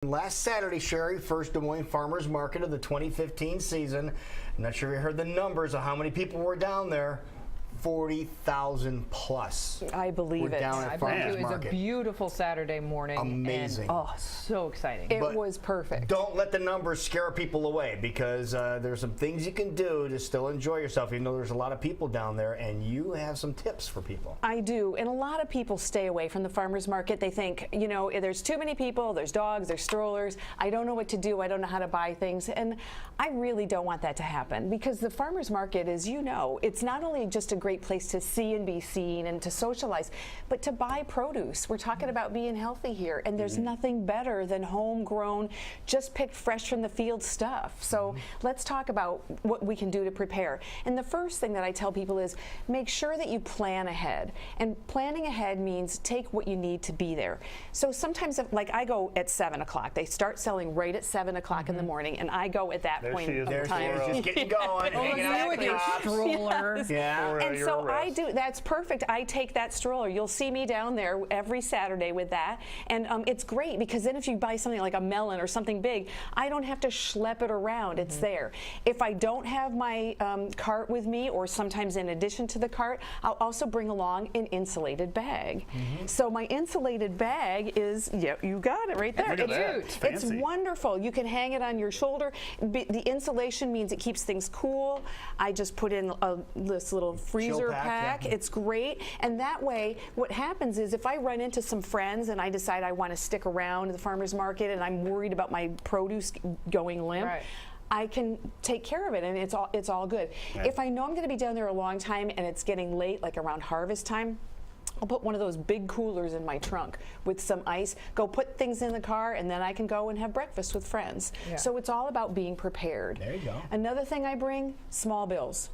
Last Saturday, Sheree, first Des Moines Farmers Market of the 2015 season. I'm not sure you heard the numbers of how many people were down there. 40,000 plus. I believe it. Down at Farmers It was Market. a beautiful Saturday morning. Amazing. And, oh, so exciting. It was perfect. Don't let the numbers scare people away, because there's some things you can do to still enjoy yourself, even though there's a lot of people down there, and you have some tips for people. I do, and a lot of people stay away from the farmers market. They think, you know, there's too many people, there's dogs, there's strollers, I don't know what to do, I don't know how to buy things, and I really don't want that to happen, because the farmers market, as you know, it's not only just a great place to see and be seen and to socialize, but to buy produce. We're talking about being healthy here, and there's nothing better than homegrown, just picked fresh from the field stuff. So let's talk about what we can do to prepare. And the first thing that I tell people is make sure that you plan ahead. And planning ahead means take what you need to be there. So sometimes, like I go at 7 o'clock. They start selling right at 7 o'clock in the morning, and I go at that point in time. There she is, just getting going, hanging out with your stroller. Yes. Yeah. And so I do, that's perfect. I take that stroller. You'll see me down there every Saturday with that. And it's great, because then if you buy something like a melon or something big, I don't have to schlep it around. It's there. If I don't have my cart with me, or sometimes in addition to the cart, I'll also bring along an insulated bag. So my insulated bag is, yeah, you got it right there. Look at that. It's wonderful. You can hang it on your shoulder. The insulation means it keeps things cool. I just put in this little freezer pack. Yeah. It's great. And that way, what happens is if I run into some friends and I decide I want to stick around at the farmer's market and I'm worried about my produce going limp, Right. I can take care of it, and it's all good. Right. If I know I'm going to be down there a long time and it's getting late, like around harvest time, I'll put one of those big coolers in my trunk with some ice, go put things in the car, and then I can go and have breakfast with friends. Yeah. So it's all about being prepared. There you go. Another thing I bring, small bills.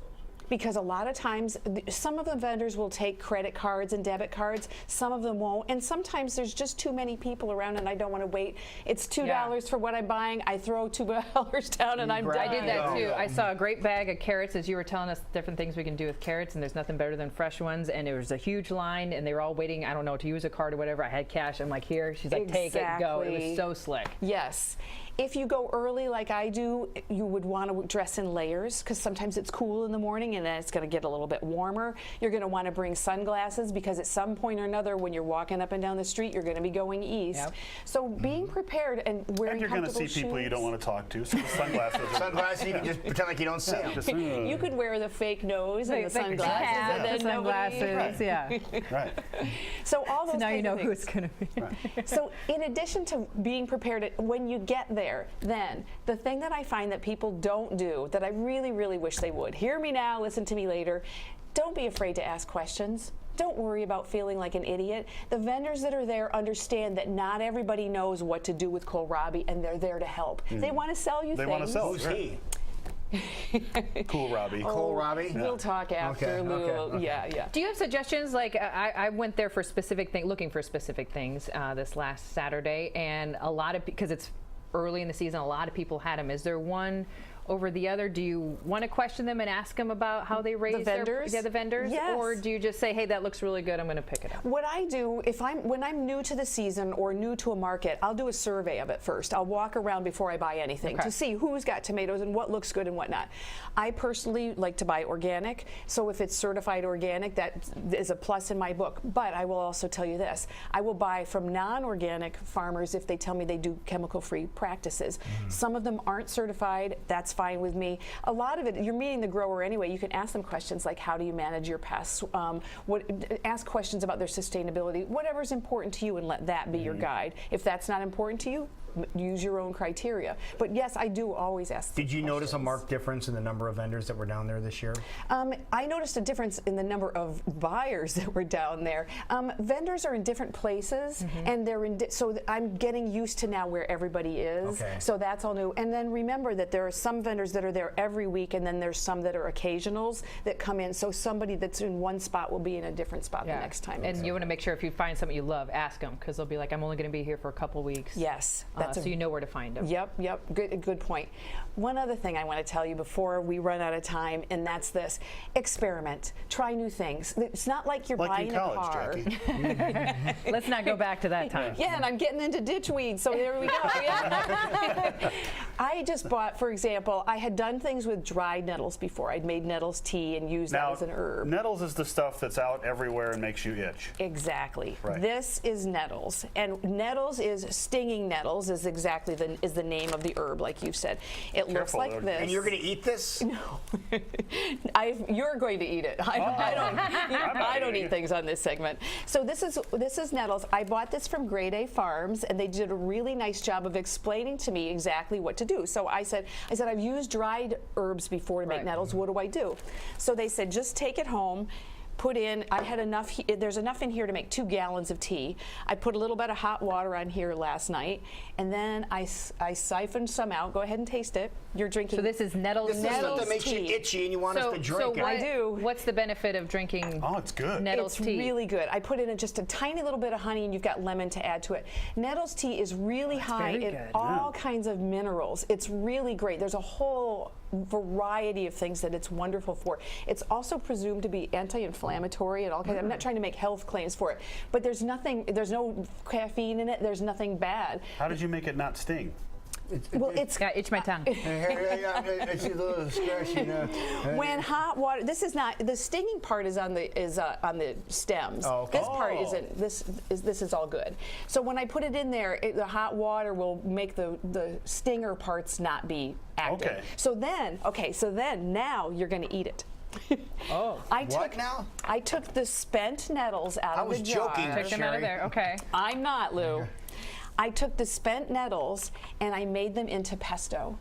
Because a lot of times, some of the vendors will take credit cards and debit cards, some of them won't, and sometimes there's just too many people around and I don't want to wait. It's $2 for what I'm buying, I throw $2 down and I'm done. I did that too. I saw a great bag of carrots, as you were telling us different things we can do with carrots, and there's nothing better than fresh ones, and there was a huge line and they were all waiting, I don't know, to use a card or whatever. I had cash. I'm like, here. She's like, take it, go. It was so slick. Yes. If you go early like I do, you would want to dress in layers, because sometimes it's cool in the morning and then it's going to get a little bit warmer. You're going to want to bring sunglasses, because at some point or another when you're walking up and down the street, you're going to be going east. Yep. So being prepared and wearing And you're going to see comfortable people you shoes. don't want to talk to, so the sunglasses. Sunglasses, you can just pretend like you don't see them. You could wear the fake nose and the Like sunglasses, hat, and then the nobody. sunglasses, yeah. Right. So all those So now you kinds know of who things. it's going to be. So in addition to being prepared, when you get there, then the thing that I find that people don't do, that I really, really wish they would, hear me now, listen to me later, don't be afraid to ask questions. Don't worry about feeling like an idiot. The vendors that are there understand that not everybody knows what to do with kohlrabi, and they're there to help. They want to sell you They things. want to sell. Who's he? Cool, Robbie. Kohlrabi? We'll talk after, Lou. okay. Yeah. Do you have suggestions? Like I went there for looking for specific things this last Saturday, and a lot of, because it's early in the season, a lot of people had them. Is there one over the other? Do you want to question them and ask them about how they raise The vendors? the vendors? Yes. Or do you just say, hey, that looks really good, I'm going to pick it up? What I do, when I'm new to the season or new to a market, I'll do a survey of it first. I'll walk around before I buy anything to see who's got tomatoes and what looks good and what not. I personally like to buy organic, so if it's certified organic, that is a plus in my book. But I will also tell you this, I will buy from non-organic farmers if they tell me they do chemical-free practices. Some of them aren't certified, that's fine with me. A lot of it, you're meeting the grower anyway. You can ask them questions like, how do you manage your pests? Ask questions about their sustainability, whatever's important to you, and let that be your guide. If that's not important to you, use your own criteria. But yes, I do always ask. Did you notice a marked difference in the number of vendors that were down there this year? I noticed a difference in the number of buyers that were down there. Vendors are in different places, and they're in. So I'm getting used to now where everybody is. Okay. So that's all new. And then remember that there are some vendors that are there every week, and then there's some that are occasionals that come in. So somebody that's in one spot will be in a different spot the next time. And you want to make sure if you find something you love, ask them, because they'll be like, I'm only going to be here for a couple weeks. Yes, That's so you know where to find them. Yep, good point. One other thing I want to tell you before we run out of time, and that's this: experiment, try new things. It's not like you're Like buying in a college, car. Jackie. Let's not go back to that time. Yeah, and I'm getting into ditchweed, so there we go. Yeah. I just bought, for example, I had done things with dried nettles before. I'd made nettles tea and used that Now, as an herb. nettles is the stuff that's out everywhere and makes you itch. Exactly. Right. This is nettles, and nettles is stinging nettles is exactly the name of the herb, like you said. It looks Careful, like though. this. And you're going to eat this? You're going to eat it. I don't eat things on this segment. So this is nettles. I bought this from Grade A Farms, and they did a really nice job of explaining to me exactly what to do. So I said I've used dried herbs before to make nettles. What do I do? So they said just take it home. Put in, I had enough, there's enough in here to make 2 gallons of tea. I put a little bit of hot water on here last night, and then I siphoned some out. Go ahead and taste it. You're drinking. So this is nettles. This is stuff Nettles that makes you tea. itchy and you want us to drink it. I do. What's the benefit of drinking Oh, it's good. nettles It's tea? really good. I put in just a tiny little bit of honey, and you've got lemon to add to it. Nettles tea is really high very in good. all kinds of minerals. It's really great. There's a whole variety of things that it's wonderful for. It's also presumed to be anti-inflammatory and all kinds. I'm not trying to make health claims for it, but there's no caffeine in it. There's nothing bad. How did you make it not sting? Well, it's Yeah, itch my tongue. It's a little scratchy. when hot water. This is not the stinging part is on the stems. Oh, okay. This part isn't. This is all good. So when I put it in there, the hot water will make the stinger parts not be active. Okay. So then now you're going to eat it. Oh. What now? I took the spent nettles out I of the was jar. joking. Take them out of Sheree. there. Okay. I'm not, Lou. I took the spent nettles and I made them into pesto.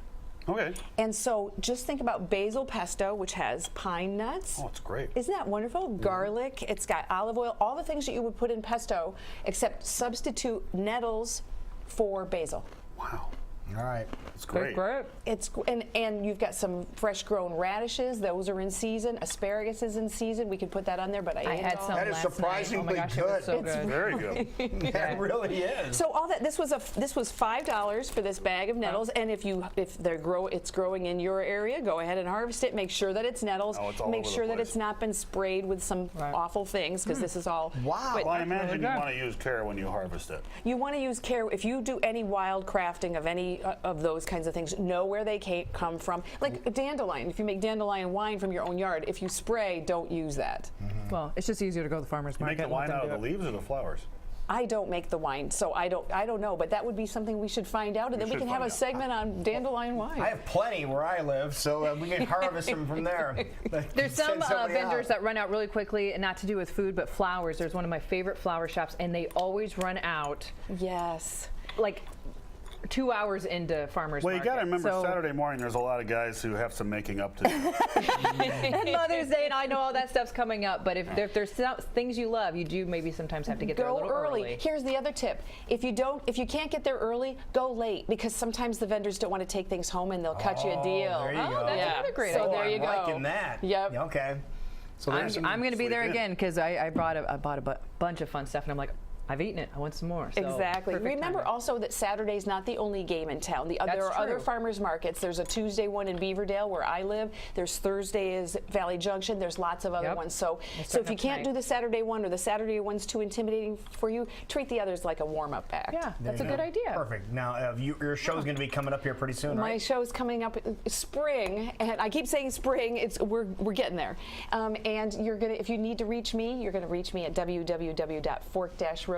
Okay. And so just think about basil pesto, which has pine nuts. Oh, it's great. Isn't that wonderful? Garlic, it's got olive oil, all the things that you would put in pesto, except substitute nettles for basil. Wow. All right. It's great. It's and you've got some fresh grown radishes; those are in season. Asparagus is in season. We could put that on there, but I ate had it all. some That is last night. surprisingly Oh my gosh, it good. was so good. Very good. That really is. So all that this was $5 for this bag of nettles, and if it's growing in your area, go ahead and harvest it. Make sure that it's nettles. Oh, it's all Make over the sure that place. it's not been sprayed with some awful things, because this is all. Wow. But Well, I imagine you good. want to use care when you harvest it. you want to use care if you do any wild crafting of any of those kinds of things. Know where they come from. Like dandelion. If you make dandelion wine from your own yard, if you spray, don't use that. Well, it's just easier to go to the farmer's You market. make the and let wine them out of do the it. leaves or the flowers? I don't make the wine, so I don't know. But that would be something we should find out, and then we should can have a find out. segment on dandelion wine. I have plenty where I live, so we can harvest them from there. There's some Send somebody vendors out. that run out really quickly, and not to do with food, but flowers. There's one of my favorite flower shops, and they always run out Yes. like 2 hours into farmers Well, you market. got to remember So- Saturday morning, there's a lot of guys who have some making up to do. and Mother's Day, and I know all that stuff's coming up, but if there's things you love, you do maybe sometimes have to get there a Go little early. Here's the other tip: if you can't get there early, go late, because sometimes the vendors don't want to take things home and they'll cut you a deal. There you Oh, go. that's Yeah. another great So idea. there you I'm go. liking that. Yep. Yeah, okay. So I'm, there's some I'm going to be sleep there in. again because I bought a bunch of fun stuff, and I'm like, I've eaten it. I want some more. So Exactly. perfect Remember timing. also that Saturday's not the only game in town. There That's are other true. farmers markets. There's a Tuesday one in Beaverdale where I live. There's Thursday is Valley Junction. There's lots of other Yep. ones. So It's if you starting up can't do tonight. the Saturday one, or the Saturday one's too intimidating for you, treat the others like a warm-up act. Yeah, that's a There you good go. idea. Perfect. Now, your show's going to be coming up here pretty soon, My right? show's coming up spring, and I keep saying spring. We're getting there. And if you need to reach me, you're going to reach me at www.fork-road.com.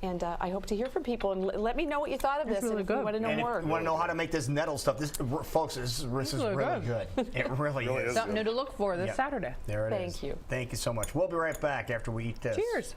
And I hope to hear from people, and let me know what you thought of this. really and if good. you want to know And more. if you want to know how to make this nettle stuff, folks, this is really really good. good. It really Really is. is. Something new to look for this Yep. Saturday. There it is. Thank you. Thank you so much. We'll be right back after we eat this. Cheers.